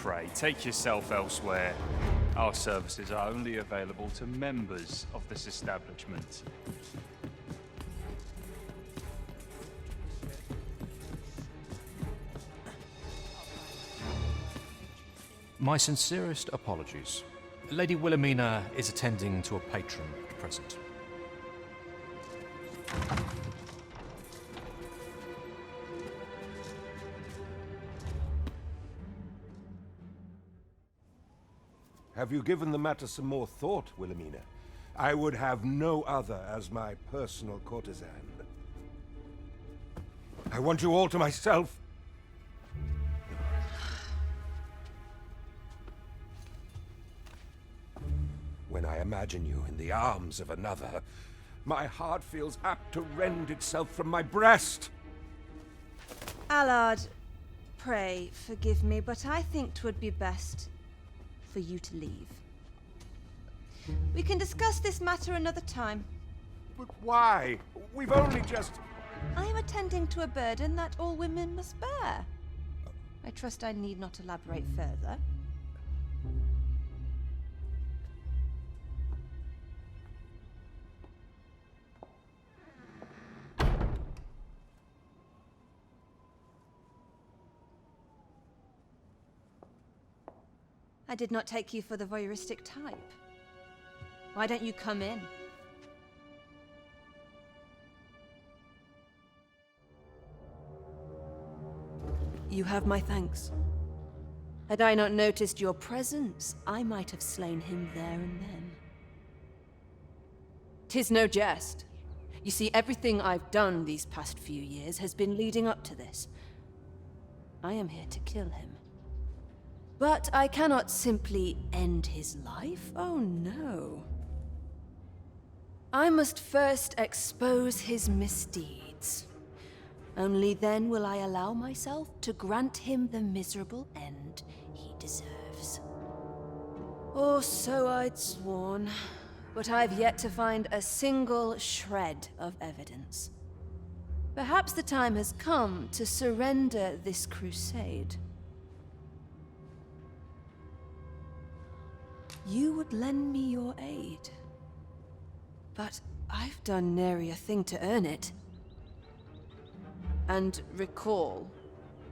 afraid. Take yourself elsewhere. Our services are only available to members of this establishment. My sincerest apologies. Lady Wilhelmina is attending to a patron at present. Have you given the matter some more thought, Wilhelmina? I would have no other as my personal courtesan. I want you all to myself. When I imagine you in the arms of another, my heart feels apt to rend itself from my breast. Allard, pray forgive me, but I think 'twould be best for you to leave. We can discuss this matter another time. But why? We've only just... I am attending to a burden that all women must bear. I trust I need not elaborate further. I did not take you for the voyeuristic type. Why don't you come in? You have my thanks. Had I not noticed your presence, I might have slain him there and then. 'Tis no jest. You see, everything I've done these past few years has been leading up to this. I am here to kill him. But I cannot simply end his life. Oh no. I must first expose his misdeeds. Only then will I allow myself to grant him the miserable end he deserves. Or so I'd sworn, but I've yet to find a single shred of evidence. Perhaps the time has come to surrender this crusade. You would lend me your aid. But I've done nary a thing to earn it. And recall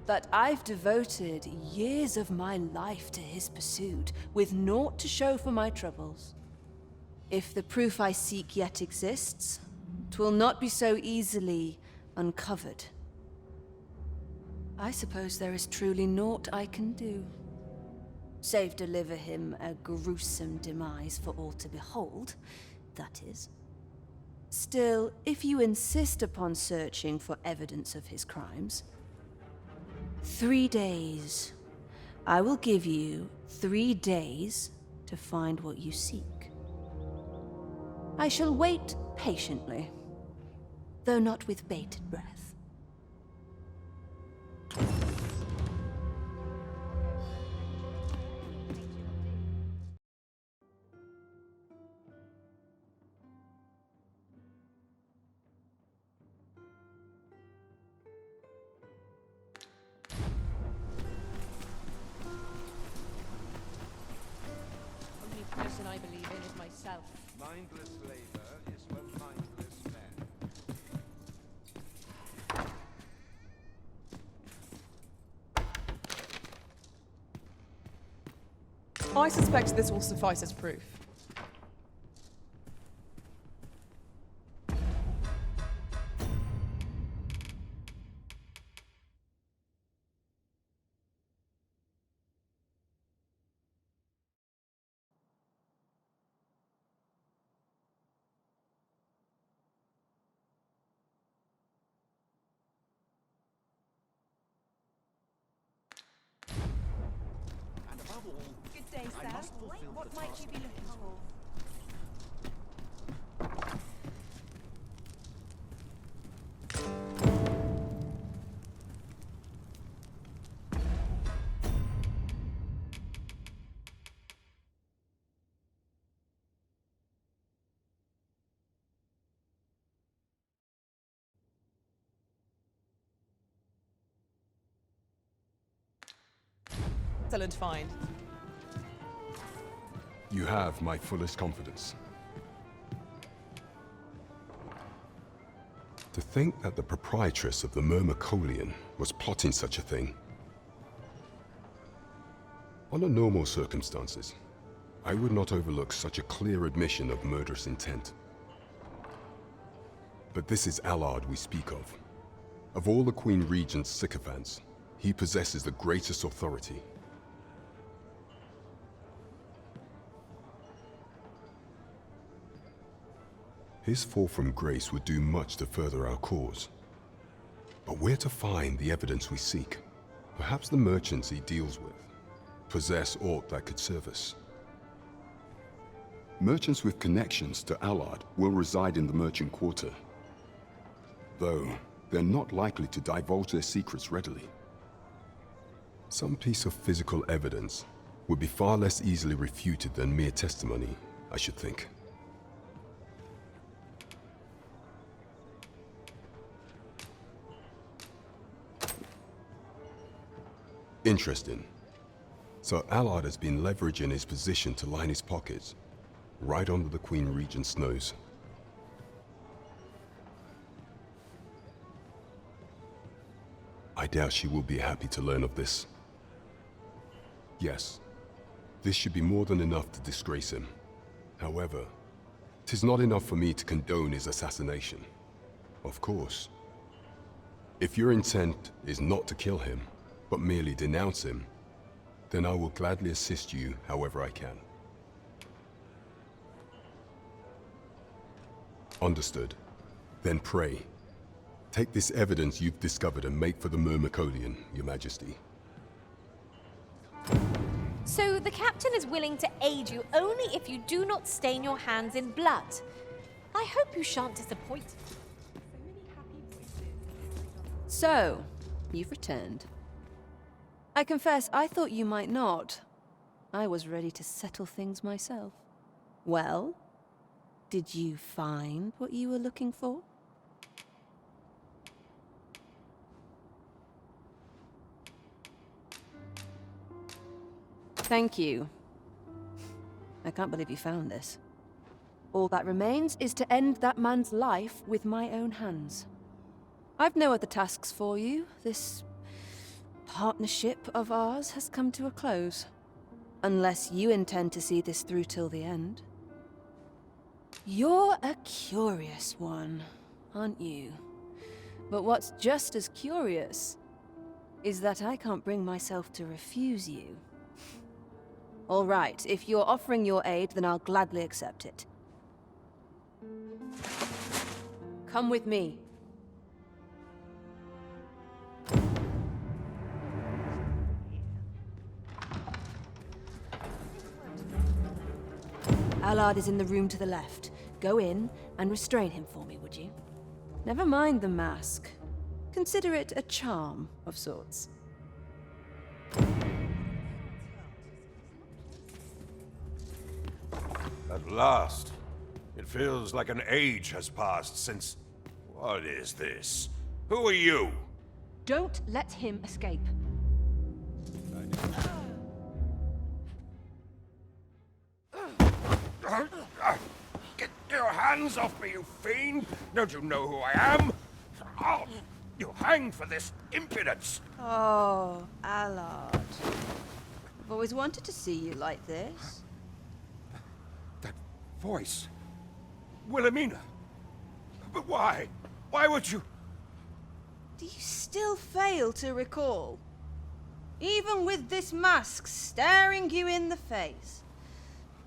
that I've devoted years of my life to his pursuit, with naught to show for my troubles. If the proof I seek yet exists, 'twill not be so easily uncovered. I suppose there is truly naught I can do. Save deliver him a gruesome demise for all to behold, that is. Still, if you insist upon searching for evidence of his crimes, 3 days. I will give you 3 days to find what you seek. I shall wait patiently, though not with bated breath. Person I believe in is myself. Mindless labor is for mindless men. I suspect this will suffice as proof. Good day, sir. What might you be looking for? Excellent find. You have my fullest confidence. To think that the proprietress of the Myrmecolian was plotting such a thing. Under normal circumstances, I would not overlook such a clear admission of murderous intent. But this is Allard we speak of. Of all the Queen Regent's sycophants, he possesses the greatest authority. His fall from grace would do much to further our cause. But where to find the evidence we seek? Perhaps the merchants he deals with possess aught that could serve us. Merchants with connections to Allard will reside in the merchant quarter, though they're not likely to divulge their secrets readily. Some piece of physical evidence would be far less easily refuted than mere testimony, I should think. Interesting. So Allard has been leveraging his position to line his pockets, right under the Queen Regent's nose. I doubt she will be happy to learn of this. Yes, this should be more than enough to disgrace him. However, 'tis not enough for me to condone his assassination. Of course. If your intent is not to kill him, but merely denounce him, then I will gladly assist you however I can. Understood. Then pray. Take this evidence you've discovered and make for the Myrmecolian, Your Majesty. So the captain is willing to aid you only if you do not stain your hands in blood. I hope you shan't disappoint. So, you've returned. I confess, I thought you might not. I was ready to settle things myself. Well, did you find what you were looking for? Thank you. I can't believe you found this. All that remains is to end that man's life with my own hands. I've no other tasks for you. This partnership of ours has come to a close. Unless you intend to see this through till the end. You're a curious one, aren't you? But what's just as curious is that I can't bring myself to refuse you. All right, if you're offering your aid, then I'll gladly accept it. Come with me. Allard is in the room to the left. Go in and restrain him for me, would you? Never mind the mask. Consider it a charm of sorts. At last. It feels like an age has passed since... What is this? Who are you? Don't let him escape. Get your hands off me, you fiend! Don't you know who I am? Oh, you'll hang for this impudence! Oh, Allard. I've always wanted to see you like this. That voice... Wilhelmina! But why? Why would you... Do you still fail to recall? Even with this mask staring you in the face.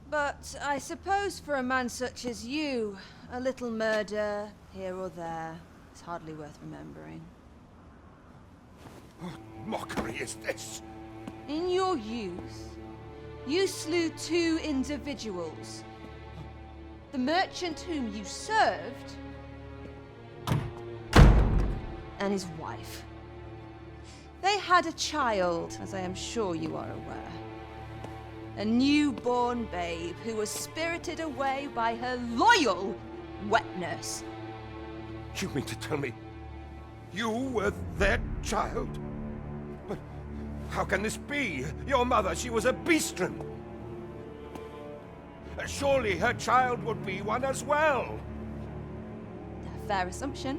But I suppose for a man such as you, a little murder here or there is hardly worth remembering. What mockery is this? In your youth, you slew 2 individuals. The merchant whom you served, and his wife. They had a child, as I am sure you are aware. A newborn babe who was spirited away by her loyal wet nurse. You mean to tell me you were their child? But How can this be? Your mother, she was a beastren. Surely her child would be one as well. A fair assumption.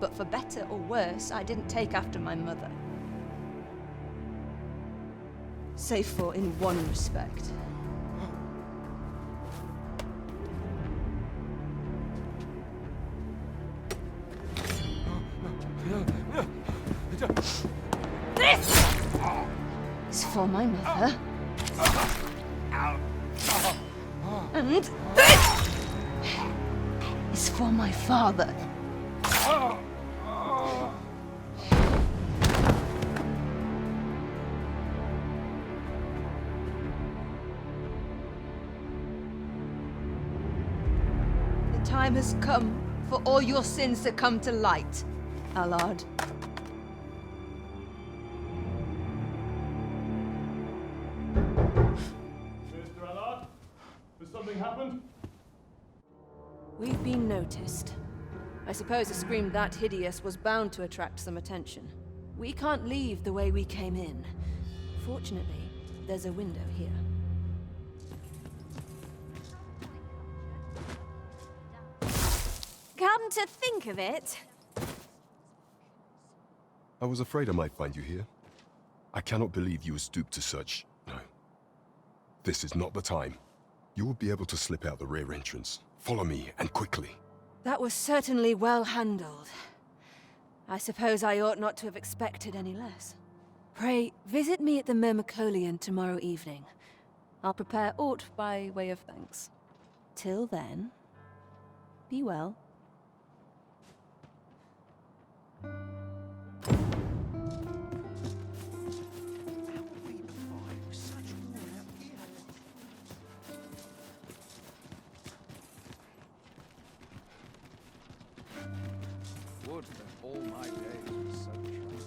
But for better or worse, I didn't take after my mother. Save for in one respect. This is for my mother. And this is for my father. The time has come for all your sins to come to light, Allard. Mr. Allard, has something happened? We've been noticed. I suppose a scream that hideous was bound to attract some attention. We can't leave the way we came in. Fortunately, there's a window here. Come to think of it, I was afraid I might find you here. I cannot believe you would stoop to such... No. This is not the time. You will be able to slip out the rear entrance. Follow me, and quickly. That was certainly well handled. I suppose I ought not to have expected any less. Pray, visit me at the Myrmecolian tomorrow evening. I'll prepare aught by way of thanks. Till then, be well. Would that all my days were so short.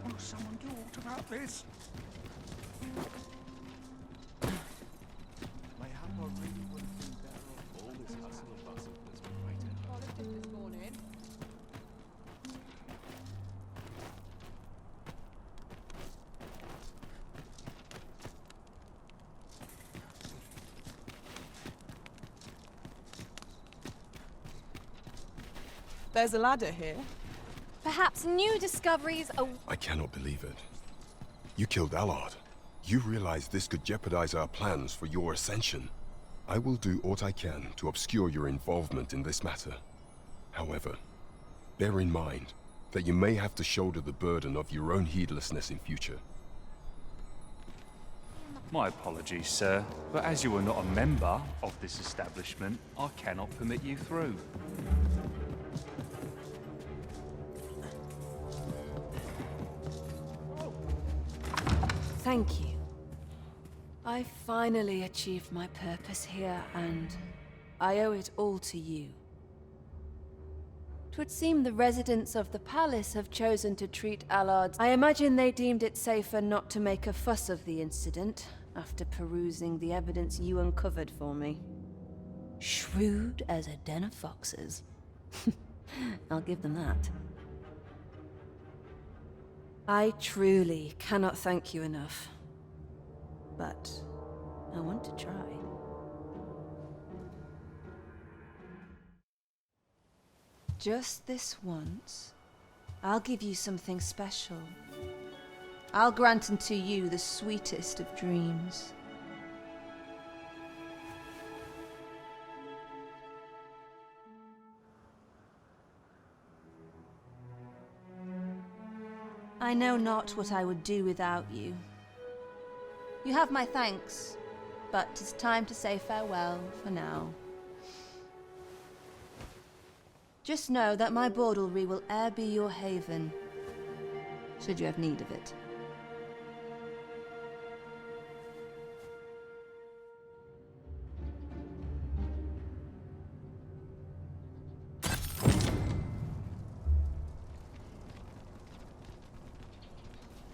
Will someone do aught about this? My Allard really wouldn't think better of all this hustle and bustle that's been waiting. Politics this morning. There's a ladder here. perhaps new discoveries are... I cannot believe it. You killed Allard. You realize this could jeopardize our plans for your ascension. I will do what I can to obscure your involvement in this matter. However, bear in mind that you may have to shoulder the burden of your own heedlessness in future. My apologies, sir, but as you are not a member of this establishment, I cannot permit you through. Thank you. I finally achieved my purpose here, and I owe it all to you. 'Twould seem the residents of the palace have chosen to treat Allard. I imagine they deemed it safer not to make a fuss of the incident after perusing the evidence you uncovered for me. Shrewd as a den of foxes. I'll give them that. I truly cannot thank you enough. But I want to try. Just this once, I'll give you something special. I'll grant unto you the sweetest of dreams. I know not what I would do without you. You have my thanks, but 'tis time to say farewell for now. Just know that my baudelry will e'er be your haven, should you have need of it.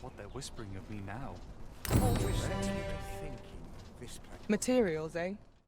What they're whispering of me now. Materials, eh?